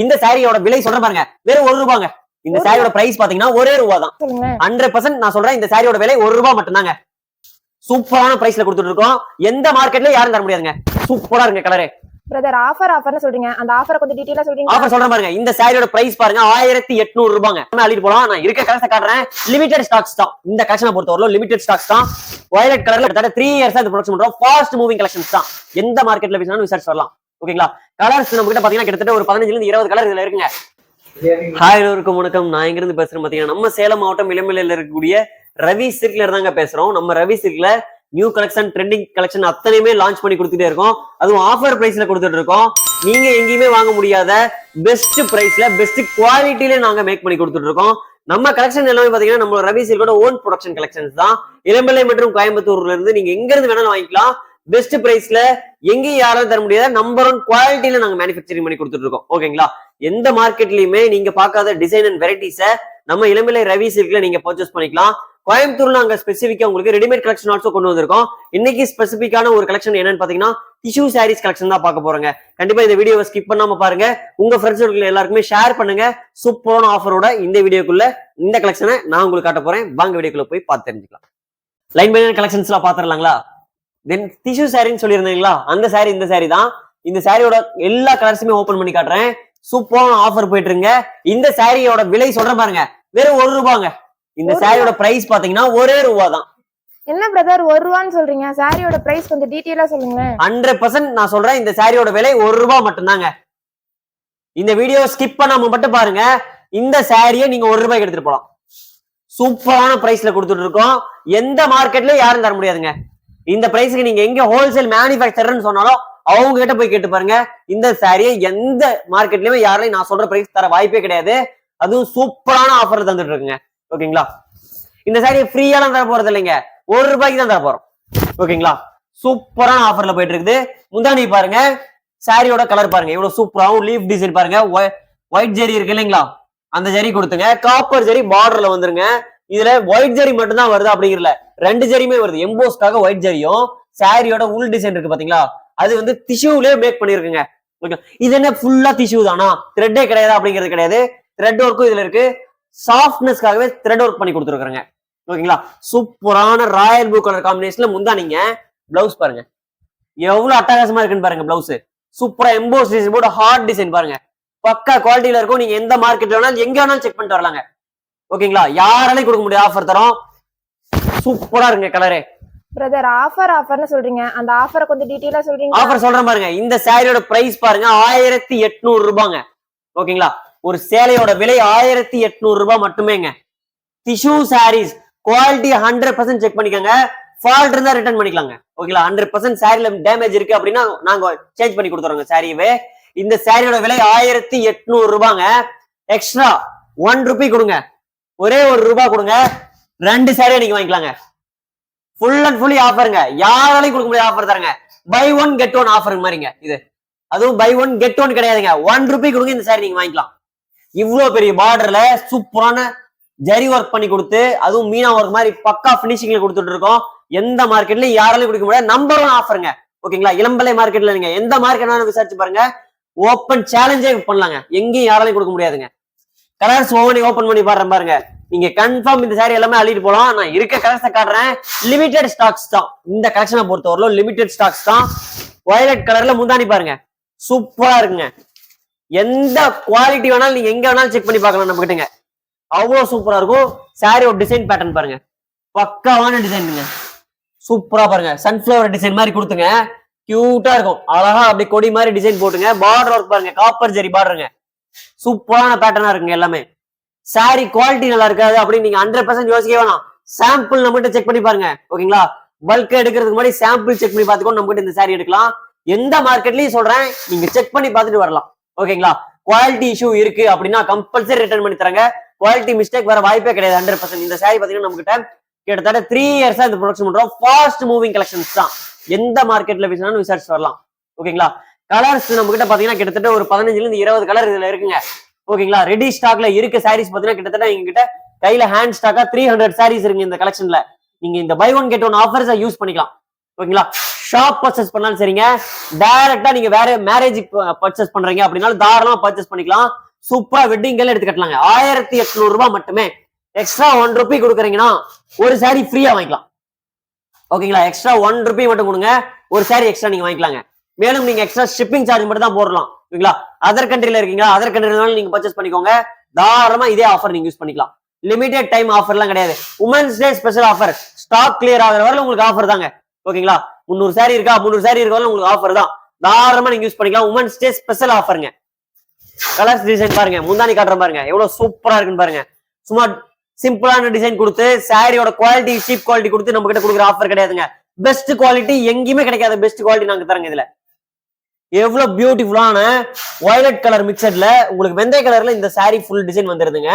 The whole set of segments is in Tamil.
இந்த சாரியோட விலை சொல்றேன் பாருங்க, வெறும் ₹1. இந்த சாரியோட பிரைஸ் பாத்தீங்கன்னா ஒரே ரூபா தான். 100% நான் சொல்றேன், இந்த சாரியோட விலை ₹1 மட்டும்தாங்க. சூப்பரான பிரைஸ்ல கொடுத்துட்டு இருக்கோம். எந்த மார்க்கெட்ல யாரும் தர முடியாதுங்க. சூப்பரா இருக்கு கலரு. பிரதர் ஆஃபர்னு சொல்றீங்க, அந்த ஆஃபரை கொஞ்சம் டீடைலா சொல்றீங்க. ஆஃபர் சொல்றேன் பாருங்க, இந்த சாரியோட பிரைஸ் பாருங்க ₹1800. நம்ம அள்ளிட்டு போலாம். நான் இருக்க கலர்ஸ் காட்டுறேன். லிமிடெட் ஸ்டாக்ஸ் தான் இந்த கலெக்ஷனை பொறுத்தவரை, லிமிடெட் ஸ்டாக்ஸ் தான். வயலட் கலர்ல கிட்டத்தட்ட 3 இயர்ஸா இந்த ப்ரொடக்ஷன் பண்றோம். ஃபாஸ்ட் மூவிங் கலெக்ஷன்ஸ் தான். எந்த மார்க்கெட்ல விசாரிச்சாலும் விசாரிச்சு வரலாம். ஓகேங்களா? கலர்ஸ் நம்ம கிட்ட பாத்தீங்கன்னா கிட்டத்தட்ட ஒரு 15 ல இருந்து 20 கலர் இதுல இருக்குங்க. ஹாய் எல்லோருக்கும் வணக்கம். நான் இங்க இருந்து பேசுறேன். பாத்தீங்கன்னா நம்ம சேலம் மாவட்டம் இளம்பிள்ளையில இருக்கக்கூடிய ரவி சில்க்ல இருந்தாங்க பேசுறோம். நம்ம ரவி சில்க்ல நியூ கலெக்ஷன், ட்ரெண்டிங் கலெக்ஷன் அத்தனையுமே லான்ச் பண்ணி கொடுத்துட்டே இருக்கோம். அதுவும் ஆஃபர் பிரைஸ்ல கொடுத்துட்டு இருக்கோம். நீங்க எங்கேயுமே வாங்க முடியாத பெஸ்ட் பிரைஸ்ல பெஸ்ட் குவாலிட்டில நாங்க மேக் பண்ணி கொடுத்துட்டு இருக்கோம். நம்ம கலெக்ஷன் எல்லாமே பாத்தீங்கன்னா நம்ம ரவி சில்கோட ஓன் ப்ரொடக்ஷன் கலெக்ஷன்ஸ் தான். இளம்பிள்ளை மற்றும் கோயம்புத்தூர்ல இருந்து நீங்க எங்க இருந்து வேணாலும் வாங்கிக்கலாம். பெஸ்ட் பிரைஸ்ல எங்கேயும் யாரும் தர முடியாத நம்பர் 1 குவாலிட்டியில நாங்க மேனுஃபேக்சரிங் பண்ணி கொடுத்துட்டு இருக்கோம். ஓகேங்களா? எந்த மார்க்கெட்லயுமே நீங்க பார்க்காத டிசைன் அண்ட் வெரைட்டிஸ நம்ம இளம்பிள்ளை ரவி சில்க்ல நீங்க பர்ச்சேஸ் பண்ணிக்கலாம். கோயம்புத்தூர்ல நாங்க ஸ்பெசிபிக்கா உங்களுக்கு ரெடிமேட் கலெக்ஷன் ஆல்சோ கொண்டு வந்திருக்கோம். இன்னைக்கு ஸ்பெசிபிக்கான ஒரு கலெக்ஷன் என்னன்னு பாத்தீங்கன்னா டிஷ்யூ சாரீஸ் கலெக்ஷன் தான் பார்க்க போறோங்க. கண்டிப்பா இந்த வீடியோவை ஸ்கிப் பண்ணாம பாருங்க. உங்க ஃப்ரெண்ட்ஸ் எல்லாருக்குமே ஷேர் பண்ணுங்க. சூப்பரான ஆஃபரோட இந்த வீடியோக்குள்ள இந்த கலெக்ஷனை நான் உங்களுக்கு காட்ட போறேன். வாங்க வீடியோக்குள்ள போய் பார்த்து தெரிஞ்சுக்கலாம். லைன் பை லைன் கலெக்ஷன்ஸ் எல்லாம் பாத்துறலாங்களா? தென் டிஷ்யூ சாரின்னு சொல்லியிருந்தீங்களா, அந்த சாரி இந்த சாரி தான். இந்த சாரியோட எல்லா கலர்ஸுமே ஓபன் பண்ணி காட்டுறேன். சூப்பரான ஆஃபர் போயிட்டு இருங்க. இந்த சாரியோட விலை சொல்றேன் பாருங்க, வெறும் ₹1. இந்த சாரியோட பிரைஸ் பாத்தீங்கன்னா ஒரே ரூபா தான். என்ன பிரதர் ₹1 சொல்றீங்க? சாரியோட பிரைஸ் கொஞ்சம் டீடைலா சொல்லுங்க. 100% நான் சொல்றேன், இந்த சாரியோட விலை ₹1 மட்டும்தாங்க. இந்த வீடியோ ஸ்கிப் பண்ணாம மட்டும் பாருங்க. இந்த சாரியை நீங்க ₹1 எடுத்துட்டு போலாம். சூப்பரான பிரைஸ்ல கொடுத்துட்டு இருக்கோம். எந்த மார்க்கெட்ல யாரும் தர முடியாதுங்க. இந்த பிரைஸ்க்கு நீங்க எங்க ஹோல்சேல் மேனுஃபேக்சரர்னு சொன்னாலும் அவங்க கிட்ட போய் கேட்டு பாருங்க. இந்த சாரியை எந்த மார்க்கெட்லயுமே யாரையும் நான் சொல்ற பிரைஸ் தர வாய்ப்பே கிடையாது. அதுவும் சூப்பரான ஆஃபர் தந்துட்டு இருக்குங்க. ஓகேங்களா? இந்த சாரியை ஃப்ரீயாலாம் தர போறது இல்லைங்க, ₹1 தான் தர போறோம். ஓகேங்களா? சூப்பரான ஆஃபர்ல போயிட்டு இருக்குது. முந்தானி பாருங்க, சாரியோட கலர் பாருங்க, இவ்வளவு சூப்பராகவும் லீஃப் டிசைன் பாருங்க. ஒயிட் ஜெரி இருக்கு இல்லைங்களா, அந்த ஜெரி கொடுத்துங்க. காப்பர் ஜெரி பார்டர்ல வந்துருங்க. இதுல ஒயிட் ஜெரி மட்டும் தான் வருது அப்படிங்கறல, 2 ஜெரியுமே வருது. எம்போஸ்க்காக ஒயிட் ஜெரியும், சாரியோட உள் டிசைன் இருக்கு பாத்தீங்களா, அது வந்து டிஷ்யூலயே மேக் பண்ணிருக்குங்க. ஓகே, இது என்ன ஃபுல்லா டிஷ்யூ தானா, த்ரெட்டே கிடையாது அப்படிங்கிறது கிடையாது. த்ரெட் ஒர்க்கும் இதுல இருக்கு. சாஃப்ட்னஸ்க்காகவே த்ரெட் ஒர்க் பண்ணி கொடுத்துருக்காங்க. ஓகேங்களா? சூப்பரான ராயல் ப்ளூ கலர் காம்பினேஷன்ல முந்தானிங்க. பிளவுஸ் பாருங்க எவ்வளவு அட்டகாசமா இருக்குன்னு பாருங்க. பிளவுஸ் சூப்பரா எம்போஸ் டிசைன் போட்டு ஹார்ட் டிசைன் பாருங்க, பக்கா குவாலிட்டியில இருக்கும். நீங்க எந்த மார்க்கெட்ல வேணாலும் எங்க வேணாலும் செக் பண்ணிட்டு வரலாங்க. ஓகேங்களா? யாராலையும் கொடுக்க முடியாது ஆஃபர் தரோம். சூப்பரா இருங்க கலரே. பிரதர் ஆஃபர்னு சொல்றீங்க, அந்த ஆஃபரை கொஞ்சம் டீடைலா சொல்றீங்க. ஆஃபர் சொல்றேன் பாருங்க, இந்த சாரியோட பிரைஸ் பாருங்க ₹1800. ஓகேங்களா? ஒரு சேலையோட விலை ₹1800 மட்டுமேங்க. டிஷ்யூ சாரீஸ் குவாலிட்டி 100% செக் பண்ணிக்கோங்க. ஃபால்ட் இருந்தா ரிட்டர்ன் பண்ணிக்கலாங்க. ஓகேங்களா? 100% சாரில டேமேஜ் இருக்கு அப்படின்னா நாங்க சேஞ்ச் பண்ணி கொடுத்துறோங்க சாரியவே. இந்த சாரியோட விலை ₹1800. எக்ஸ்ட்ரா ₹1 கொடுங்க, ஒரே ₹1 கொடுங்க, 2 சாரியா நீங்க வாங்கிக்கலாங்க. ஃபுல் அண்ட் ஃபுல்லி ஆஃபருங்க, யாராலையும் கொடுக்க முடியாத offer Tharanga. By 1 get 1 offer மாதிரிங்க இது. அதுவும் பை 1 கெட் 1 கிடையாதுங்க. ₹1 கொடுங்க, இந்த சாரி நீங்க வாங்கிக்கலாம். இவ்வளவு பெரிய பார்டர்ல சூப்பரான ஜரி ஒர்க் பண்ணி கொடுத்து, அதுவும் மீனா ஒர்க் மாதிரி பக்கா பினிஷிங்ல கொடுத்துட்டு இருக்கோம். எந்த மார்க்கெட்லயும் யாராலையும் கொடுக்க முடியாது நம்பர் 1 ஆஃபருங்க. ஓகேங்களா? இளம்பிள்ளை மார்க்கெட்ல நீங்க எந்த மார்க்கெட் வேணாலும் விசாரிச்சு பாருங்க. ஓப்பன் சேலஞ்சே பண்ணலாங்க, எங்கேயும் யாராலையும் கொடுக்க முடியாதுங்க. கலர்ஸ் ஓபன் பண்ணி பாருங்க. நீங்க கன்ஃபார்ம் இந்த சாரி எல்லாமே அள்ளிட்டு போலாம். நான் இருக்க கலர்ஸை காட்டுறேன். லிமிடெட் ஸ்டாக்ஸ் தான் இந்த கலெக்ஷனை பொறுத்தவரை, லிமிடெட் ஸ்டாக்ஸ் தான். வயலட் கலர்ல முந்தானி பாருங்க, சூப்பரா இருக்குங்க. எந்த குவாலிட்டி வேணாலும் நீங்க எங்க வேணாலும் செக் பண்ணி பார்க்கலாம் நம்ம கிட்டங்க. அவ்வளவு சூப்பரா இருக்கும். சாரியோட டிசைன் பேட்டர்ன் பாருங்க, பக்காவான டிசைனுங்க. சூப்பரா பாருங்க, சன்ஃபிளவர் டிசைன் மாதிரி கொடுத்துங்க, கியூட்டா இருக்கும். அழகா அப்படி கொடி மாதிரி டிசைன் போட்டுங்க. பார்டர் ஒர்க் பாருங்க, காப்பர் ஜெரி பார்டருங்க. சூப்பரான பேட்டர்னா இருக்குங்க எல்லாமே. சாரி குவாலிட்டி நல்லா இருக்காது அப்படின்னு நீங்க 100% யோசிக்க வேணாம். சாம்பிள் நம்ம கிட்ட செக் பண்ணி பாருங்க. ஓகேங்களா? பல்க் எடுக்கிறதுக்கு முன்னாடி சாம்பிள் செக் பண்ணி பார்த்துக்கோ, நம்ம கிட்ட இந்த சாரி எடுக்கலாம். எந்த மார்க்கெட்லயும் சொல்றேன், நீங்க செக் பண்ணி பார்த்துட்டு வரலாம். ஓகேங்களா? குவாலிட்டி இஷ்யூ இருக்கு அப்படின்னா கம்பல்சரி ரிட்டர்ன் பண்ணி தராங்க. குவாலிட்டி மிஸ்டேக் வர வாய்ப்பே கிடையாது 100%. இந்த சாரி பாத்தீங்கன்னா நம்ம கிட்ட கிட்டத்தட்ட 3 இயர்ஸா இந்த ப்ரொடக்ஷன் பண்றோம். ஃபாஸ்ட் மூவிங் கலெக்ஷன்ஸ் தான். எந்த மார்க்கெட்ல விசாரிச்சாலும் விசாரிச்சு வரலாம். ஓகேங்களா? கலர்ஸ் நம்ம கிட்ட பாத்தீங்கன்னா கிட்டத்தட்ட ஒரு 15 ல இருந்து 20 கலர் இதுல இருக்குங்க. ஓகேங்களா? ரெடி ஸ்டாக்ல இருக்க சாரீஸ் பாத்தீங்கன்னா கிட்டத்தட்ட எங்க கிட்ட கையில ஹேண்ட் ஸ்டாக்கா 300 சாரீஸ் இருக்கு இந்த கலெக்ஷன்ல. நீங்க இந்த பை 1 கெட் 1 ஆஃபர்ஸை யூஸ் பண்ணிக்கலாம். ஓகேங்களா? ஷாப் பர்ச்சேஸ் பண்ணாலும் சரிங்க, டைரக்டா நீங்க வேற மேரேஜ் பர்ச்சேஸ் பண்றீங்க அப்படின்னாலும் தாராளமா பர்ச்சேஸ் பண்ணிக்கலாம். சூப்பரா வெட்டிங் எல்லாம் எடுத்து கட்டலாங்க. 1800 ரூபாய் மட்டுமே. எக்ஸ்ட்ரா 1 ரூபி கொடுக்குறீங்கன்னா ஒரு சாரி ஃப்ரீயா வாங்கிக்கலாம். ஓகேங்களா, எக்ஸ்ட்ரா 1 ரூபி மட்டும் கொடுங்க, ஒரு சாரி எக்ஸ்ட்ரா நீங்க வாங்கிக்கலாங்க. மேலும் நீங்க எக்ஸ்ட்ரா ஷிப்பிங் சார்ஜ் மட்டும் தான் போடலாம். ஓகேங்களா, அதர் கண்ட்ரில இருக்கீங்களா, அதர் கண்ட்ரில நீங்க பர்ச்சேஸ் பண்ணிக்கோங்க. தாராளமா இதே ஆஃபர் நீங்க யூஸ் பண்ணிக்கலாம். லிமிடெட் டைம் ஆஃபர் எல்லாம் கிடையாது. Women's day special offer. Stock clear ஆகிற வரை உங்களுக்கு ஆஃபர் தாங்க. ஓகேங்களா, 300 சாரி இருக்கா, 300 சாரி இருக்க உங்களுக்கு ஆஃபர் தான். தாராளமா நீங்க யூஸ் பண்ணிக்கலாம். உமன்ஸ் டே ஸ்பெஷல் ஆஃபருங்க. கலர்ஸ் டிசைன் பாருங்க, முந்தானி காட்டுற பாருங்க எவ்வளவு சூப்பரா இருக்குன்னு பாருங்க. சும்மா சிம்பிளான டிசைன் கொடுத்து சாரியோட குவாலிட்டி சீப் குவாலிட்டி கொடுத்து நம்ம கிட்ட கொடுக்குற ஆஃபர் கிடையாதுங்க. பெஸ்ட் குவாலிட்டி எங்கேயுமே கிடைக்காத பெஸ்ட் குவாலிட்டி நாங்க தரங்க. இதுல எவ்வளவு பியூட்டிஃபுல்லான வயலட் கலர் மிக்சட்ல உங்களுக்கு வெந்தய கலர்ல இந்த சாரி ஃபுல் டிசைன் வந்துருதுங்க.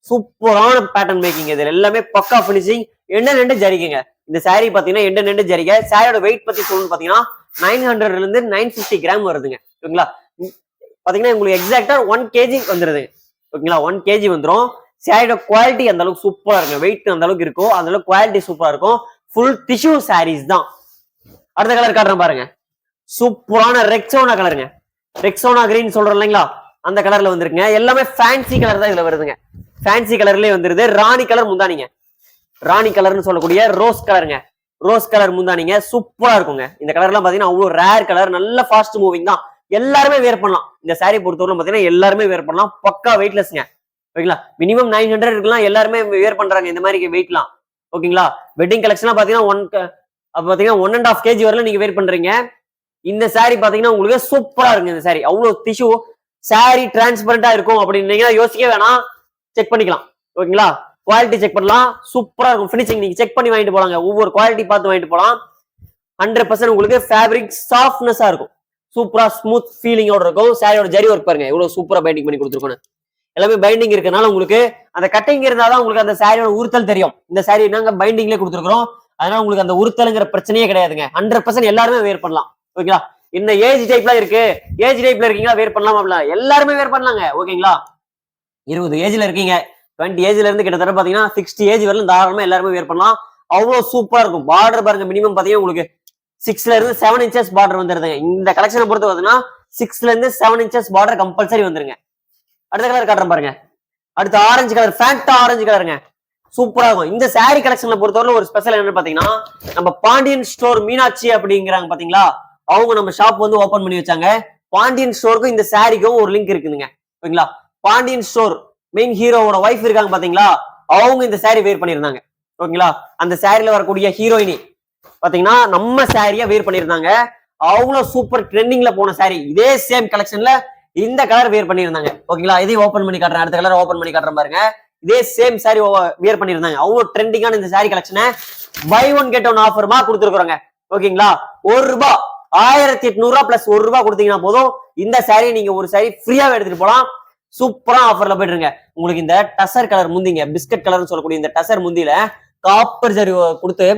சூப்பரான பேட்டர்ன் மேக்கிங். இதுல எல்லாமே பக்கா பினிஷிங். எண்ட ஜரிகைங்க. இந்த சாரி பாத்தீங்கன்னா எண்ட ஜரிகை. சாரியோட வெயிட் பத்தி சொல்லணும்னு பாத்தீங்கன்னா 900 இருந்து 950 கிராம் வருதுங்க. ஓகேங்களா, பாத்தீங்கன்னா உங்களுக்கு எக்ஸாக்டா 1 kg வந்துருது. ஓகேங்களா, 1 kg வந்துடும். சாரியோட குவாலிட்டி அந்த அளவுக்கு சூப்பரா இருக்கும். வெயிட் அந்த அளவுக்கு இருக்கும், அந்த அளவுக்கு குவாலிட்டி சூப்பரா இருக்கும். ஃபுல் டிஷ்யூ சாரீஸ் தான். அடுத்த கலர் காட்டுறேன் பாருங்க. சூப்பரான ரெக்ஸோனா கலருங்க. ரெக்ஸோனா கிரீன் சொல்றோம் இல்லைங்களா, அந்த கலர்ல வந்துருக்குங்க. எல்லாமே ஃபேன்சி கலர் தான் இதுல வருதுங்க. ஃபேன்சி கலர்லயே வந்துருது. ராணி கலர் முந்தானிங்க. ராணி கலர்னு சொல்லக்கூடிய ரோஸ் கலருங்க. ரோஸ் கலர் முந்தானிங்க சூப்பரா இருக்குங்க. இந்த கலர்லாம் பாத்தீங்கன்னா அவ்வளவு ரேர் கலர், நல்ல ஃபாஸ்ட் மூவிங் தான். எல்லாருமே வேர் பண்ணலாம். இந்த சாரி பொறுத்தவரை பாத்தீங்கன்னா எல்லாருமே வேர் பண்ணலாம். பக்கா வெயிட்லெஸ்ங்க. ஓகேங்களா, மினிமம் 900 இருக்கலாம். எல்லாருமே வேர் பண்றாங்க இந்த மாதிரி வெயிட்லாம். ஓகேங்களா, வெட்டிங் கலெக்ஷன் பாத்தீங்கன்னா 1.5 kg வரல நீங்க வேர் பண்றீங்க. இந்த சாரி பாத்தீங்கன்னா உங்களுக்கு சூப்பரா இருக்கு. இந்த சாரி அவ்வளவு டிஷ்யூ சாரி டிரான்ஸ்பரண்டா இருக்கும் அப்படின்னு யோசிக்க வேணாம், செக் பண்ணிக்கலாம். ஓகேங்களா, குவாலிட்டி செக் பண்ணலாம். சூப்பரா இருக்கும் ஃபினிஷிங். நீங்க செக் பண்ணி வாங்கிட்டு போலாங்க. ஒவ்வொரு குவாலிட்டி பார்த்து வாங்கிட்டு போலாம். 100% உங்களுக்கு ஃபேப்ரிக் சாஃப்ட்னஸா இருக்கும். சூப்பரா ஸ்மூத் ஃபீலிங்கோட இருக்கும். சாரியோட ஜரி ஒர்க் பாருங்க எவ்வளவு சூப்பரா பைண்டிங் பண்ணி கொடுத்துருக்கோம். எல்லாமே பைண்டிங் இருக்கனால உங்களுக்கு அந்த கட்டிங் இருந்தாதான் உங்களுக்கு அந்த சாரியோட உறுத்தல் தெரியும். இந்த சாரி நாங்க பைண்டிங்லேயே கொடுத்துருக்கோம். அதனால உங்களுக்கு அந்த உறுத்தலுங்கிற பிரச்சனையே கிடையாதுங்க. 100% எல்லாருமே வேர் பண்ணலாம். ஓகேங்களா, இந்த ஏஜ் டைப்லாம் இருக்கு, ஏஜ் டைப்ல இருக்கீங்களா வேர் பண்ணலாம் அப்படின்னா எல்லாருமே வேர் பண்ணலாங்க. ஓகேங்களா, 20 ஏஜ்ல இருக்கீங்க, 20 ஏஜ்ல இருந்து கிட்டத்தட்ட பாத்தீங்கன்னா 60 ஏஜ் வரலாம் தாராளமா எல்லாருமே வேர் பண்ணலாம். அவ்வளவு சூப்பரா இருக்கும். பார்டர் பாருங்க, மினிமம் பாத்தீங்கன்னா உங்களுக்கு 6ல இருந்து 7 இன்ச்சஸ் பார்டர் வந்துருதுங்க. இந்த கலெக்ஷனை பொறுத்து பாத்தீங்கன்னா 6ல இருந்து 7 இன்ச்சஸ் பார்டர் கம்பல்சரி வந்துருங்க. அடுத்த கலர் காட்டுறேன் பாருங்க. அடுத்து ஆரஞ்சு கலர், ஃபேண்டா ஆரஞ்சு கலருங்க. சூப்பரா இருக்கும். இந்த சாரி கலெக்ஷன்ல பொறுத்தவரை ஒரு ஸ்பெஷல் என்னன்னு பாத்தீங்கன்னா, நம்ம பாண்டியன் ஸ்டோர் மீனாட்சி அப்படிங்கிறாங்க பாத்தீங்களா, அவங்க நம்ம ஷாப் வந்து ஓபன் பண்ணி வச்சாங்க. பாண்டியன் ஸ்டோருக்கும் இந்த சாரிக்கும் ஒரு லிங்க் இருக்குதுங்க. ஓகேங்களா, பாண்டியன் ஸ்டோர் மெயின் ஹீரோவோட ஒய்ஃப் இருக்காங்க பாத்தீங்களா, அவங்க இந்த சாரி வேர் பண்ணிருந்தாங்க. ஓகேங்களா, அந்த சாரில வரக்கூடிய ஹீரோயினி பாத்தீங்கன்னா நம்ம சாரியா வேர் பண்ணிருந்தாங்க. அவ்வளவு சூப்பர் ட்ரெண்டிங்ல போன சாரி. இதே சேம் கலெக்ஷன்ல இந்த கலர் வேர் பண்ணிருந்தாங்க. ஓகேங்களா, இதையும் ஓபன் பண்ணி காட்டுறேன். அடுத்த கலர் ஓபன் பண்ணி காட்டுறேன் பாருங்க. இதே சேம் சாரி வேர் பண்ணிருந்தாங்க. அவ்வளவு ட்ரெண்டிங்கான இந்த சாரி கலெக்ஷனை பை ஒன் கெட் ஒன் ஆஃபர்மா கொடுத்துருக்காங்க. ஓகேங்களா, ₹1 1800 பிளஸ் ₹1 கொடுத்தீங்கன்னா போதும். இந்த சாரி நீங்க ஒரு சாரி ஃப்ரீயாவே எடுத்துட்டு போலாம். சூப்பரா ஆஃபர்ல போயிட்டுருங்க. உங்களுக்கு இந்த டசர் கலர் முந்திங்க, பிஸ்கட் கலர்னு சொல்லக்கூடிய இந்த டசர் முந்தியில காப்பர் ஜரி கொடுத்து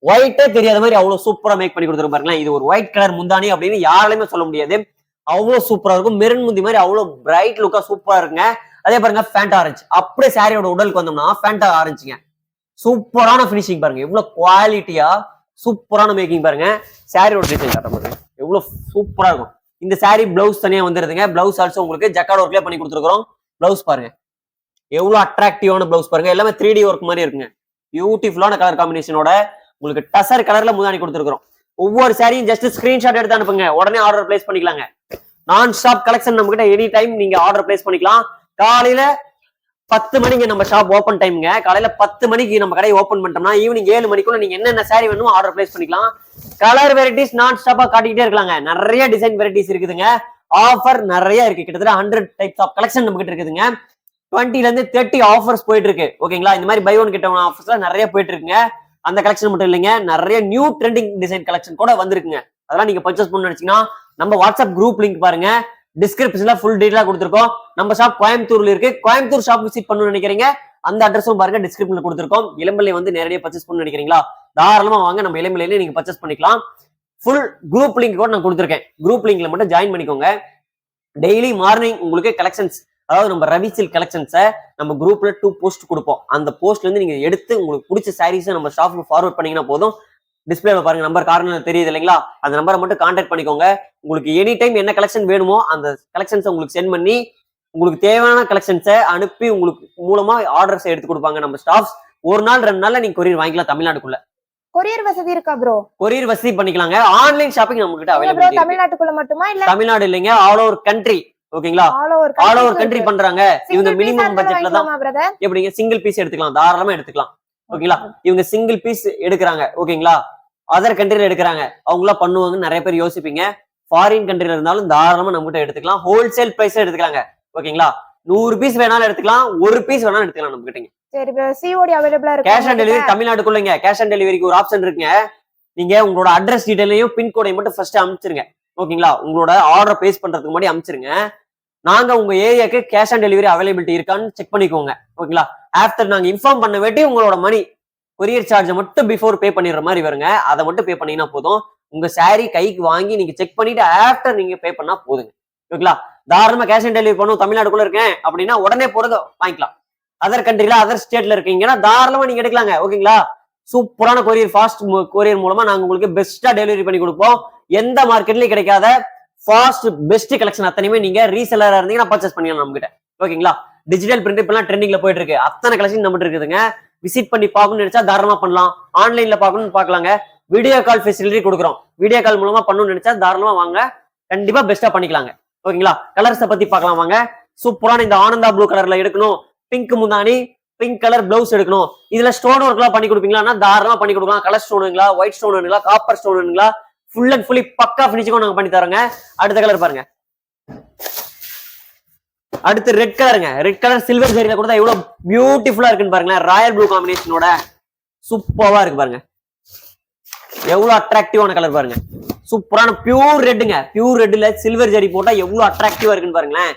ஒயிட்டே தெரியாத மாதிரி அவ்வளவு சூப்பரா மேக் பண்ணி கொடுத்துரு பாருங்களேன். இது ஒரு ஒயிட் கலர் முந்தானி அப்படின்னு யாராலையுமே சொல்ல முடியாது. அவ்வளவு சூப்பரா இருக்கும். மெரூன் முந்தி மாதிரி அவ்வளவு பிரைட் லுக்கா சூப்பரா இருக்குங்க. அதே பாருங்க ஃபேண்டா ஆரஞ்சு. அப்படியே சாரியோட உடலுக்கு வந்தோம்னா ஃபேண்டா ஆரஞ்சுங்க. சூப்பரான பினிஷிங் பாருங்க, எவ்வளவு குவாலிட்டியா சூப்பரான மேக்கிங் பாருங்க. சாரியோட டிசைன் காட்ட பாருங்க எவ்வளவு சூப்பரா இருக்கும். இந்த சாரி பிளவுஸ் தனியா வந்துருதுங்க. பிளவுஸ் ஆல்சோ உங்களுக்கு ஜக்கார்ட் ஒர்க்ல பண்ணி கொடுத்துருக்கோம். பிளவுஸ் பாருங்க எவ்வளவு அட்ராக்டிவான பிளவுஸ் பாருங்க. எல்லாமே 3D ஒர்க் மாதிரி இருக்குங்க. பியூட்டிஃபுல்லான கலர் காம்பினேஷனோட உங்களுக்கு டசர் கலர்ல முந்தானி கொடுத்துருக்கோம். ஒவ்வொரு சாரியும் ஜஸ்ட் ஸ்கிரீன்ஷாட் எடுத்து அனுப்புங்க, உடனே ஆர்டர் பிளேஸ் பண்ணிக்கலாங்க. நான் ஸ்டாப் கலெக்ஷன் நம்ம கிட்ட எனி டைம் நீங்க ஆர்டர் பிளேஸ் பண்ணிக்கலாம். காலையில 10 மணிக்கு நம்ம ஷாப் ஓப்பன் டைம்ங்க. காலையில 10 மணிக்கு நம்ம கடையை ஓப்பன் பண்ணிட்டோம்னா ஈவினிங் 7 மணிக்குள்ள நீங்க என்னென்ன சாரி வேணுமோ ஆர்டர் பிளேஸ் பண்ணிக்கலாம். கலர் வெரைட்டிஸ் நான் ஸ்டாப்பா காட்டிக்கிட்டே இருக்கலாங்க. நிறைய டிசைன் வெரைட்டிஸ் இருக்குதுங்க. ஆஃபர் நிறைய இருக்கு. கிட்டத்தட்ட 100 டைப்ஸ் ஆஃப் கலெக்ஷன் நம்ம கிட்ட இருக்குதுங்க. 20ல இருந்து 30 ஆஃபர்ஸ் போயிட்டு இருக்கு. ஓகேங்களா, இந்த மாதிரி பை ஒன் கெட் ஒன் ஆஃபர்ஸ்ல நிறைய போயிட்டு இருக்குங்க. அந்த கலெக்ஷன் மட்டும் இல்லைங்க, நிறைய நியூ ட்ரெண்டிங் டிசைன் கலெக்ஷன் கூட வந்திருக்குங்க. அதெல்லாம் நீங்க பர்ச்சேஸ் பண்ணணும்னு நினைச்சீங்கன்னா நம்ம வாட்ஸ்அப் குரூப் லிங்க் பாருங்க, டிஸ்கிரிப்ஷன்ல ஃபுல் டீடைலா கொடுத்துருக்கோம். நம்ம ஷாப் கோயம்புத்தூர்ல இருக்கு. கோயம்புத்தூர் ஷாப் விசிட் பண்ணணும்னு நினைக்கிறீங்க, அந்த அட்ரஸும் பாருங்க டிஸ்கிரிப்ஷன்ல கொடுத்துருக்கோம். இளம்பிள்ளை வந்து நேரடியாக பர்ச்சேஸ் பண்ணணும்னு நினைக்கிறீங்களா, தாராளமா வாங்க, நம்ம இளம்பிள்ளையில நீங்க பர்ச்சேஸ் பண்ணிக்கலாம். ஃபுல் குரூப் லிங்க் கூட நான் கொடுத்துருக்கேன். குரூப் லிங்க்ல மட்டும் ஜாயின் பண்ணிக்கோங்க. டெய்லி மார்னிங் உங்களுக்கு கலெக்ஷன்ஸ், அதாவது நம்ம ரவி சில்க் கலெக்ஷன்ஸை நம்ம குரூப்ல 2 போஸ்ட் கொடுப்போம். அந்த போஸ்ட்ல இருந்து நீங்க எடுத்து உங்களுக்கு பிடிச்ச சாரீஸை நம்ம ஷாப்புக்கு ஃபார்வர்ட் பண்ணீங்கன்னா போதும். டிஸ்பிளேல பாருங்க நம்பர் கார்னர்ல தெரியுது இல்லைங்களா, அந்த நம்பரை மட்டும் கான்டாக்ட் பண்ணிக்கோங்க. உங்களுக்கு எனி டைம் என்ன கலெக்ஷன் வேணுமோ அந்த கலெக்ஷன்ஸை உங்களுக்கு சென்ட் பண்ணி உங்களுக்கு தேவையான கலெக்ஷன்ஸை அனுப்பி உங்களுக்கு மூலமா ஆர்டர்ஸ் எடுத்து கொடுப்பாங்க நம்ம ஸ்டாஃப்ஸ். ஒரு நாள் 2 நாள்ல நீங்க கொரியர் வாங்கிக்கலாம் தமிழ்நாட்டுக்குள்ள. கொரியர் வசதி இருக்கா ப்ரோ? கொரியர் வசதி பண்ணிக்கலாங்க. ஆன்லைன் ஷாப்பிங் நம்ம கிட்ட ப்ரோ அவைலபிலிட்டி. தமிழ்நாட்டுக்குள்ள மட்டுமா இல்ல தமிழ்நாடு இல்லைங்க, ஆல் ஓவர் கண்ட்ரி. ஓகேங்களா, ஆல் ஓவர் கண்ட்ரி பண்றாங்க. இவங்க மினிமம் பட்ஜெட்ல தான் எப்படிங்க சிங்கிள் பீஸ் எடுத்துக்கலாம், தாராளமா எடுத்துக்கலாம். ஓகேங்களா, இவங்க சிங்கிள் பீஸ் எடுக்கிறாங்க. ஓகேங்களா, அதர் கண்ட்ரில எடுக்கிறாங்க, அவங்களா பண்ணுவாங்கன்னு நிறைய பேர் யோசிப்பீங்க. ஃபாரின் கண்ட்ரில இருந்தாலும் தாராளமா நம்ம கிட்ட எடுத்துக்கலாம். ஹோல்சேல் பிரைஸ்ல எடுத்துக்கலாங்க. ஓகேங்களா, 100 பீஸ் வேணாலும் எடுத்துக்கலாம், 1 பீஸ் வேணாலும் எடுத்துக்கலாம் நம்ம கிட்ட. சரி ப்ரோ, சிஓடி அவேலபிளா இருக்கு. கேஷ் ஆன் டெலிவரி தமிழ்நாட்டுக்குள்ளங்க. கேஷ் ஆன் டெலிவரிக்கு ஒரு ஆப்ஷன் இருக்குங்க. நீங்க உங்களோட அட்ரஸ் டீடைலையும் பின்கோடையும் மட்டும் ஃபர்ஸ்ட் அனுப்பிச்சிருங்க. ஓகேங்களா, உங்களோட ஆர்டர் பிளேஸ் பண்றதுக்கு முன்னாடி அனுப்பிச்சிருங்க. நாங்க உங்க ஏரியாக்கு கேஷ் ஆன் டெலிவரி அவைலபிலிட்டி இருக்கான்னு செக் பண்ணிக்கோங்க. ஓகேங்களா, ஆஃப்டர் நாங்க இன்ஃபார்ம் பண்ண வேண்டி உங்களோட மணி கொரியர் சார்ஜை மட்டும் பிஃபோர் பே பண்ணிடுற மாதிரி வருங்க. அதை மட்டும் பே பண்ணீங்கன்னா போதும். உங்க சாரி கைக்கு வாங்கி நீங்க செக் பண்ணிட்டு ஆஃப்டர் நீங்க பே பண்ணா போதுங்க. ஓகேங்களா, தாராளமா கேஷ் ஆன் டெலிவரி பண்ணும் தமிழ்நாடுக்குள்ள இருக்கேன் அப்படின்னா உடனே போறத வாங்கிக்கலாம். அதர் கண்ட்ரில அதர் ஸ்டேட்ல இருக்கீங்கன்னா தாராளமா நீங்க எடுக்கலாங்க. ஓகேங்களா, சூப்பரான கொரியர் ஃபாஸ்ட் கொரியர் மூலமா நாங்க உங்களுக்கு பெஸ்டா டெலிவரி பண்ணி கொடுப்போம். எந்த மார்க்கெட்லயும் கிடைக்காத ஃபாஸ்ட் பெஸ்ட் கலெக்ஷன் அத்தனையுமே நீங்க ரீசெல்லரா இருந்தீங்கன்னா பர்ச்சேஸ் பண்ணிக்கலாம் நம்ம கிட்ட. ஓகேங்களா, டிஜிட்டல் பிரிண்ட் இப்பெல்லாம் ட்ரெண்டிங்ல போயிட்டு இருக்கு. அத்தனை கலெக்ஷன் நம்ம இருக்குதுங்க. விசிட் பண்ணி பார்க்கணும்னு நினைச்சா தாராளமா பண்ணலாம். ஆன்லைன்ல பார்க்கணும்னு பார்க்கலாங்க. வீடியோ கால் ஃபெசிலிட்டி கொடுக்குறோம். வீடியோ கால் மூலமா பண்ணணும்னு நினைச்சா தாராளமா வாங்க, கண்டிப்பா பெஸ்டா பண்ணிக்கலாங்க. ஓகேங்களா, கலர்ஸை பத்தி பார்க்கலாம் வாங்க. சூப்பரான இந்த ஆனந்தா ப்ளூ கலர்ல எடுக்கணும், பிங்க் முந்தானி, பிங்க் கலர் பிளவுஸ் எடுக்கணும், இதுல ஸ்டோன் ஒர்க் எல்லாம் பண்ணி கொடுப்பீங்களா? தாராளமா பண்ணி கொடுக்கலாம். கலர் ஸ்டோனுங்களா, ஒயிட் ஸ்டோன் வேணுங்களா, காப்பர் ஸ்டோன் வேணுங்களா, ஃபுல் அண்ட் ஃபுல்லி பக்கா பினிஷிங்கும் நாங்க பண்ணி தரோங்க. அடுத்த கலர் பாருங்க, அடுத்து ரெட் கலருங்க. ரெட் கலர் சில்வர் ஜரியில கூட எவ்வளவு பியூட்டிஃபுல்லா இருக்குன்னு பாருங்களேன். ராயல் ப்ளூ காம்பினேஷனோட சூப்பரா இருக்கு பாருங்க. எவ்வளவு அட்ராக்டிவான கலர் பாருங்க. சூப்பரான பியூர் ரெட்டுங்க. பியூர் ரெட்ல சில்வர் ஜரி போட்டா எவ்வளவு அட்ராக்டிவா இருக்குன்னு பாருங்களேன்.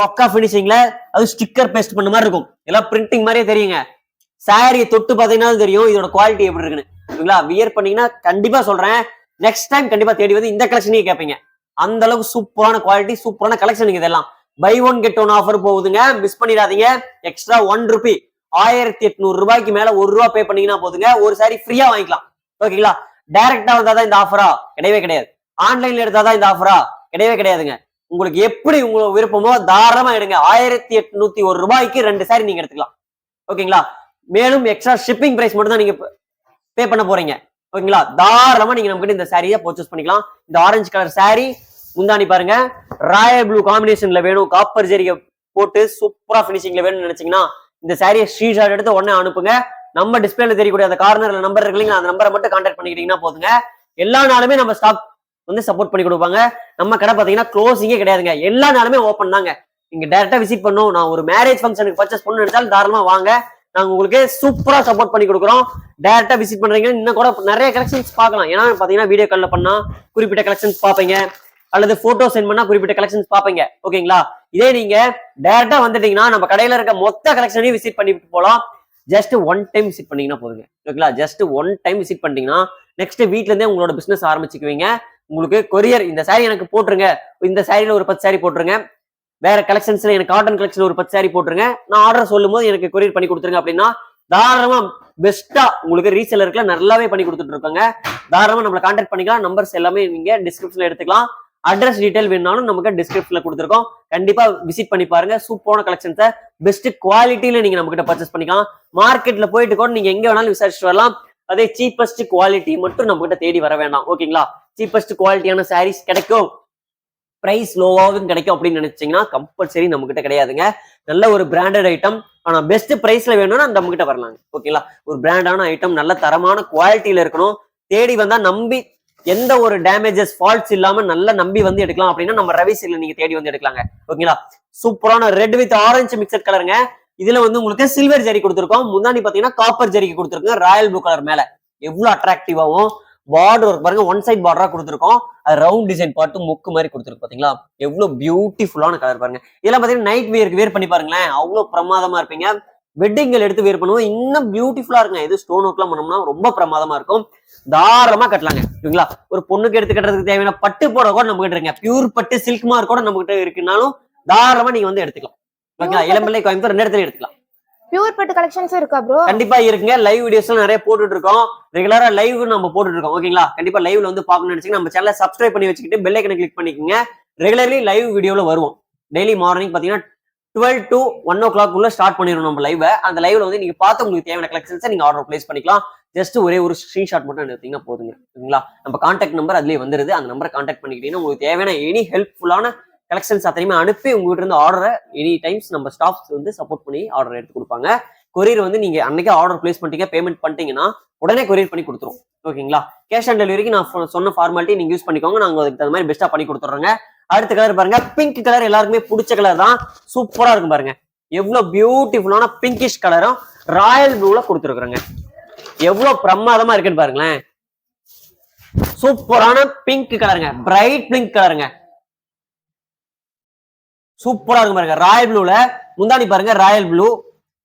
பக்கா பினிஷிங்ல அது ஸ்டிக்கர் பேஸ்ட் பண்ண மாதிரி இருக்கும். எல்லாம் பிரிண்டிங் மாதிரியே தெரியுங்க. சாரியை தொட்டு பாத்தீங்கன்னா தெரியும் இதோட குவாலிட்டி எப்படி இருக்குன்னு. ஓகேங்களா, வியர் பண்ணீங்கன்னா கண்டிப்பா சொல்றேன், நெக்ஸ்ட் டைம் கண்டிப்பா தேடி வந்து இந்த கலெக்ஷனையும் கேட்பீங்க. அந்த அளவுக்கு சூப்பரான குவாலிட்டி, சூப்பரான கலெக்ஷன். இதெல்லாம் buy one get one offer போகுதுங்க, மிஸ் பண்ணிடாதீங்க. எக்ஸ்ட்ரா 1 ரூபி 1800 ரூபாய்க்கு மேல 1 ரூபா பே பண்ணீங்கன்னா போதுங்க, ஒரு சாரி ஃப்ரீயா வாங்கிக்கலாம். ஓகேங்களா, டைரக்டா வந்தாதான் இந்த ஆஃபரா? கிடையவே கிடையாது. ஆன்லைன்ல எடுத்தாதான் இந்த ஆஃபரா? கிடையவே கிடையாதுங்க. உங்களுக்கு எப்படி உங்களுக்கு விருப்பமோ தாராளமா எடுங்க. 1801 ரூபாய்க்கு 2 சாரி நீங்க எடுத்துக்கலாம். ஓகேங்களா, மேலும் எக்ஸ்ட்ரா ஷிப்பிங் பிரைஸ் மட்டும் தான் நீங்க பே பண்ண போறீங்க. ஓகேங்களா, தாராளமா நீங்க நம்ம கிட்ட இந்த சாரியை பர்ச்சேஸ் பண்ணிக்கலாம். இந்த ஆரஞ்சு கலர் சாரி முந்தானி பாருங்க, ராயல் ப்ளூ காம்பினேஷன்ல வேணும், காப்பர் ஜெரிகை போட்டு சூப்பரா பினிஷிங்ல வேணும்னு நினைச்சீங்கன்னா இந்த சாரியை ஸ்கிரீன்ஷாட் எடுத்து உடனே அனுப்புங்க. நம்ம டிஸ்பிளேல தெரியக்கூடிய அந்த கார்னர்ல நம்பர் இருக்கு இல்லைங்களா, அந்த நம்பரை மட்டும் கான்டாக்ட் பண்ணிக்கிட்டீங்கன்னா போதுங்க. எல்லா நாளுமே நம்ம ஸ்டாப் வந்து சப்போர்ட் பண்ணி கொடுப்பாங்க. நம்ம கடை பாத்தீங்கன்னா க்ளோசிங்கே கிடையாதுங்க, எல்லா நாளுமே ஓப்பன் தாங்க. நீங்க டைரக்டா விசிட் பண்ணும், நான் ஒரு மேரேஜ் ஃபங்க்ஷனுக்கு பர்ச்சேஸ் பண்ணணும்னு நினைச்சாலும் தாராளமா வாங்க, நாங்க உங்களுக்கு சூப்பரா சப்போர்ட் பண்ணி கொடுக்குறோம். டைரக்டா விசிட் பண்றீங்க, இன்னும் கூட நிறைய கலெக்ஷன்ஸ் பார்க்கலாம். ஏன்னா பாத்தீங்கன்னா வீடியோ கால்ல பண்ணா குறிப்பிட்ட கலெக்ஷன்ஸ் பாப்பீங்க, அல்லது போட்டோ சென்ட் பண்ணா குறிப்பிட்ட கலெக்ஷன்ஸ் பாப்பீங்க. ஓகேங்களா, இதே நீங்க டைரக்டா வந்துட்டீங்கன்னா நம்ம கடையில இருக்க மொத்த கலெக்ஷனையும் விசிட் பண்ணிட்டு போலாம். ஜஸ்ட் 1 டைம் விசிட் பண்ணீங்கன்னா போதுங்க. ஓகேங்களா, ஜஸ்ட் 1 டைம் விசிட் பண்ணிட்டீங்கன்னா நெக்ஸ்ட் வீட்ல இருந்தே உங்களோட பிசினஸ் ஆரம்பிச்சுக்குவீங்க. உங்களுக்கு கொரியர் இந்த சாரி எனக்கு போட்டுருங்க, இந்த சாரியில ஒரு 10 சாரி போட்டுருங்க, வேற கலெக்ஷன்ஸ்ல எனக்கு காட்டன் கலெக்ஷன் ஒரு 10 சாரி போட்டுருங்க, நான் ஆர்டர் சொல்லும் போது எனக்கு கொரியர் பண்ணி கொடுத்துருங்க அப்படின்னா தாராளமா பெஸ்டா உங்களுக்கு ரீசெல்லருக்குலாம் நல்லாவே பண்ணி கொடுத்துட்டு இருக்காங்க. தாராளமா நம்மளை கான்டாக்ட் பண்ணிக்கலாம். நம்பர்ஸ் எல்லாமே நீங்க டிஸ்கிரிப்ஷன்ல எடுத்துக்கலாம். அட்ரஸ் டீடைல் வேணாலும் நமக்கு டிஸ்கிரிப்ஷன்ல கொடுத்துருக்கோம். கண்டிப்பா விசிட் பண்ணி பாருங்க. சூப்பரான கலெக்ஷன்ஸை பெஸ்ட் குவாலிட்டியில நீங்க நம்ம கிட்ட பர்ச்சேஸ் பண்ணிக்கலாம். மார்க்கெட்ல போயிட்டு கூட நீங்க எங்க வேணாலும் விசாரிச்சுட்டு வரலாம். அதே சீப்பஸ்ட் குவாலிட்டி மட்டும் நம்ம கிட்ட தேடி வர வேண்டாம். ஓகேங்களா, சீப்பஸ்ட் குவாலிட்டியான சாரீஸ் கிடைக்கும், பிரைஸ் லோவாகவும் கிடைக்கும் அப்படின்னு நினைச்சீங்கன்னா கம்பல்சரி நம்ம கிட்ட கிடையாதுங்க. நல்ல ஒரு பிராண்டட் ஐட்டம், ஆனா பெஸ்ட் பிரைஸ்ல வேணும்னா நம்ம கிட்ட வரலாங்க. ஓகேங்களா, ஒரு பிராண்டான ஐட்டம் நல்ல தரமான குவாலிட்டியில இருக்கணும். தேடி வந்தா நம்பி எந்த ஒரு டேமேஜஸ் ஃபால்ட்ஸ் இல்லாம நல்லா நம்பி வந்து எடுக்கலாம் அப்படின்னா நம்ம ரவிசில நீங்க தேடி வந்து எடுக்கலாங்க. ஓகேங்களா, சூப்பரான ரெட் வித் ஆரஞ்சு மிக்சட் கலருங்க. இதுல வந்து உங்களுக்கு சில்வர் ஜரி கொடுத்துருக்கோம். முன்னாடி பாத்தீங்கன்னா காப்பர் ஜரிக்கு கொடுத்துருக்கோம். ராயல் ப்ளூ கலர் மேல எவ்வளவு அட்ராக்டிவாவும் பார்டர் ஒர்க் பாருங்க, 1 சைட் பார்டரா கொடுத்துருக்கோம். அது ரவுண்ட் டிசைன் பார்த்து முக்கு மாதிரி கொடுத்துருக்கு. பாத்தீங்களா எவ்வளவு பியூட்டிஃபுல்லான கலர் பாருங்க. இதெல்லாம் பாத்தீங்கன்னா நைட் வேர் பண்ணி பாருங்களேன், அவ்வளவு பிரமாதமா இருப்பீங்க. வெட்டிங்கள் எடுத்து வேர் பண்ணுவோம், இன்னும் பியூட்டிஃபுல்லா இருக்குங்க. இது ஸ்டோன் ஒர்க் எல்லாம் பண்ணோம்னா ரொம்ப பிரமாதமா இருக்கும். தாராளமா கட்டலாங்க. ஓகேங்களா, ஒரு பொண்ணுக்கு எடுத்து கட்டுறதுக்கு தேவையான பட்டு போட கூட நம்ம கிட்ட இருக்குங்க. பியூர் பட்டு சில்க் மார்க் கூட நம்ம கிட்ட இருக்குனாலும் தாராளமா நீங்க வந்து எடுத்துக்கலாம். ஓகேங்களா, இளம்பிள்ளை கோயம்புத்தூர் 2 இடத்துல எடுத்துக்கலாம். பியூர் பட்டு கலெக்ஷன்ஸ் இருக்கா ப்ரோ? கண்டிப்பா இருக்குங்க. லைவ் வீடியோஸ் நிறைய போட்டுட்டு இருக்கோம். ரெகுலரா லைவ் நம்ம போட்டுட்டு இருக்கோம். ஓகேங்களா? கண்டிப்பா லைவ்ல வந்து பார்க்கணும்னு நினைச்சீங்கன்னா நம்ம சேனலை சப்ஸ்கிரைப் பண்ணி வச்சுக்கிட்டு பெல் ஐக்கனை கிளிக் பண்ணிக்கோங்க. ரெகுலர்லி லைவ் வீடியோல வருவோம். டெய்லி மார்னிங் பாத்தீங்கன்னா 12 to 1 o'clock உள்ள ஸ்டார்ட் பண்ணிடுவோம் நம்ம லைவ். அந்த லைவ்ல வந்து நீங்க பார்த்து உங்களுக்கு தேவையான கலெக்ஷன்ஸை நீங்க ஆர்டர் பிளேஸ் பண்ணிக்கலாம். ஜஸ்ட் ஒரே ஒரு ஸ்கிரீன்ஷாட் மட்டும் எடுத்தீங்கன்னா போதுங்க. ஓகேங்களா? நம்ம கான்டாக்ட் நம்பர் அதுலயே வந்துருது. அந்த நம்பரை கான்டாக்ட் பண்ணிக்கிட்டீங்கன்னா உங்களுக்கு தேவையான எனி ஹெல்ப்ஃபுல்லான கலெக்ஷன்ஸ் அத்தனையுமே அனுப்பி உங்ககிட்ட இருந்து ஆர்டரை எனி டைம்ஸ் நம்ம ஸ்டாஃப்ஸ் வந்து சப்போர்ட் பண்ணி ஆர்டர் எடுத்து கொடுப்பாங்க. கொரியர் வந்து நீங்க அன்னைக்கு ஆர்டர் பிளேஸ் பண்ணிட்டீங்க, பேமெண்ட் பண்ணிட்டீங்கன்னா உடனே கொரியர் பண்ணி கொடுத்துரும். ஓகேங்களா? கேஷ் ஆன் டெலிவரிக்கு நான் சொன்ன ஃபார்மாலிட்டி நீங்க யூஸ் பண்ணிக்கோங்க. நாங்க அதுக்கு தகுந்த மாதிரி பெஸ்டா பண்ணி கொடுத்துறோங்க. அடுத்த கலர் பாருங்க, பிங்க் கலர். எல்லாருக்குமே பிடிச்ச கலர் தான். சூப்பரா இருக்கும் பாருங்க. எவ்வளவு பியூட்டிஃபுல்லான பிங்கிஷ் கலரும் ராயல் ப்ளூல கொடுத்துருக்குறேங்க. எவ்வளவு பிரமாதமா இருக்குன்னு பாருங்களேன். சூப்பரான பிங்க் கலருங்க, பிரைட் பிங்க் கலருங்க. சூப்பரா இருக்கும் பாருங்க. ராயல் ப்ளூல முந்தானி பாருங்க, ராயல் ப்ளூ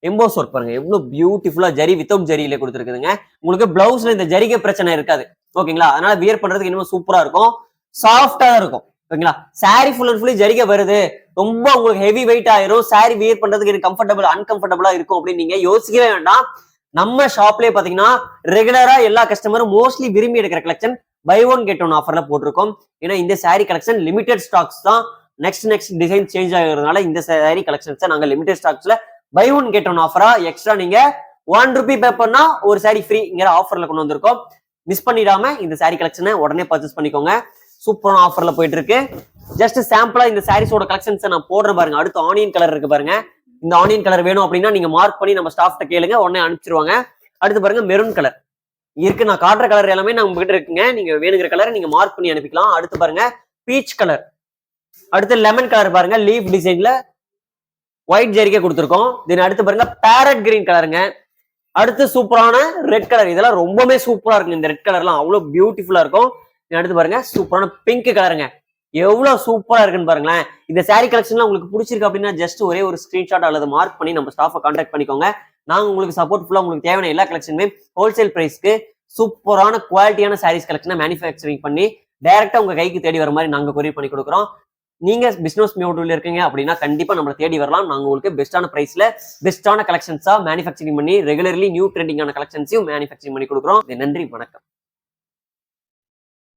எம்போஸ் ஒர்க் பாருங்க. எவ்வளவு பியூட்டிஃபுல்லா ஜரி வித்தவுட் ஜரியில கொடுத்துருக்குதுங்க. உங்களுக்கு பிளவுஸ்ல இந்த ஜரிகை பிரச்சனை இருக்காது. ஓகேங்களா? அதனால வியர் பண்றதுக்கு இன்னும் சூப்பரா இருக்கும், சாஃப்டா இருக்கும். ஓகேங்களா? சாரி ஃபுல் அண்ட் ஃபுல்லி ஜரிகை வருது, ரொம்ப உங்களுக்கு ஹெவி வெயிட் ஆயிரும், சாரி வியர் பண்றதுக்கு எனக்கு கம்ஃபர்டபுள் அன்கம்ஃபர்டபுளா இருக்கும் அப்படின்னு நீங்க யோசிக்கவே வேண்டாம். நம்ம ஷாப்லயே பாத்தீங்கன்னா ரெகுலரா எல்லா கஸ்டமரும் மோஸ்ட்லி விரும்பி எடுக்கிற collection buy one get one ஆஃபர்ல போட்டிருக்கோம். ஏன்னா இந்த சாரி கலெக்ஷன் லிமிடெட் ஸ்டாக்ஸ் தான். நெக்ஸ்ட் டிசைன் சேஞ்ச் ஆகிறதுனால இந்த சாரி கலெக்ஷன்ஸ் நாங்க லிமிடெட் ஸ்டாக்ஸ்ல பை ஒன் கெட் ஒன் ஆஃபரா எக்ஸ்ட்ரா நீங்க ₹1 பே பண்ணா ஒரு சாரி ஃப்ரீங்கிற ஆஃபர்ல கொண்டு வந்திருக்கோம். மிஸ் பண்ணிடாம இந்த சாரி கலெக்ஷனை உடனே பர்ச்சேஸ் பண்ணிக்கோங்க. சூப்பரான ஆஃபர்ல போயிட்டு இருக்கு. ஜஸ்ட் சாம்பிளா இந்த சாரீஸோட கலெக்ஷன்ஸ் நான் போடுறேன் பாருங்க. அடுத்து ஆனியன் கலர் இருக்கு பாருங்க. இந்த ஆனியன் கலர் வேணும் அப்படின்னா நீங்க மார்க் பண்ணி நம்ம ஸ்டாஃப்ட்ட கேளுங்க, உடனே அனுப்பிச்சிருவாங்க. அடுத்து பாருங்க மெரூன் கலர் இருக்கு. நான் காட்டுற கலர் எல்லாமே நம்ம கிட்ட இருக்குங்க. நீங்க வேணுங்கிற கலரை நீங்க மார்க் பண்ணி அனுப்பிக்கலாம். அடுத்து பாருங்க பீச் கலர். அடுத்து லெமன் கலர் பாருங்க, லீஃப் டிசைன்ல ஒயிட் ஜெரிகை கொடுத்துருக்கோம். தென் அடுத்து பாருங்க பேரட் கிரீன் கலருங்க. அடுத்து சூப்பரான ரெட் கலர். இதெல்லாம் ரொம்பவே சூப்பரா இருக்கு. இந்த ரெட் கலர்லாம் அவ்வளவு பியூட்டிஃபுல்லா இருக்கும். அடுத்து பாருங்க சூப்பரான பிங்க் கலருங்க. எவ்வளவு சூப்பரா இருக்குன்னு பாருங்களேன். இந்த சாரி கலெக்ஷன்லாம் உங்களுக்கு பிடிச்சிருக்கு அப்படின்னா ஜஸ்ட் ஒரே ஒரு ஸ்கிரீன்ஷாட் அல்லது மார்க் பண்ணி நம்ம ஸ்டாஃபை கான்டாக்ட் பண்ணிக்கோங்க. நாங்க உங்களுக்கு சப்போர்ட் ஃபுல்லா உங்களுக்கு தேவையான எல்லா கலெக்ஷனுமே ஹோல்சேல் பிரைஸ்க்கு சூப்பரான குவாலிட்டியான சாரீஸ் கலெக்ஷனை மேனுஃபேக்சரிங் பண்ணி டைரக்டா உங்க கைக்கு தேடி வர மாதிரி நாங்க கொரியர் பண்ணி கொடுக்குறோம். நீங்க பிசினஸ் மோட்ல இருக்கீங்க அப்படின்னா கண்டிப்பா நம்மளை தேடி வரலாம். நாங்க உங்களுக்கு பெஸ்டான பிரைஸ்ல பெஸ்டான கலெக்ஷன்ஸா மேனுஃபேக்சரிங் பண்ணி ரெகுலர்லி நியூ ட்ரெண்டிங்கான கலெக்ஷன்ஸையும் மேனுஃபேக்சரிங் பண்ணி கொடுக்குறோம். நன்றி, வணக்கம்.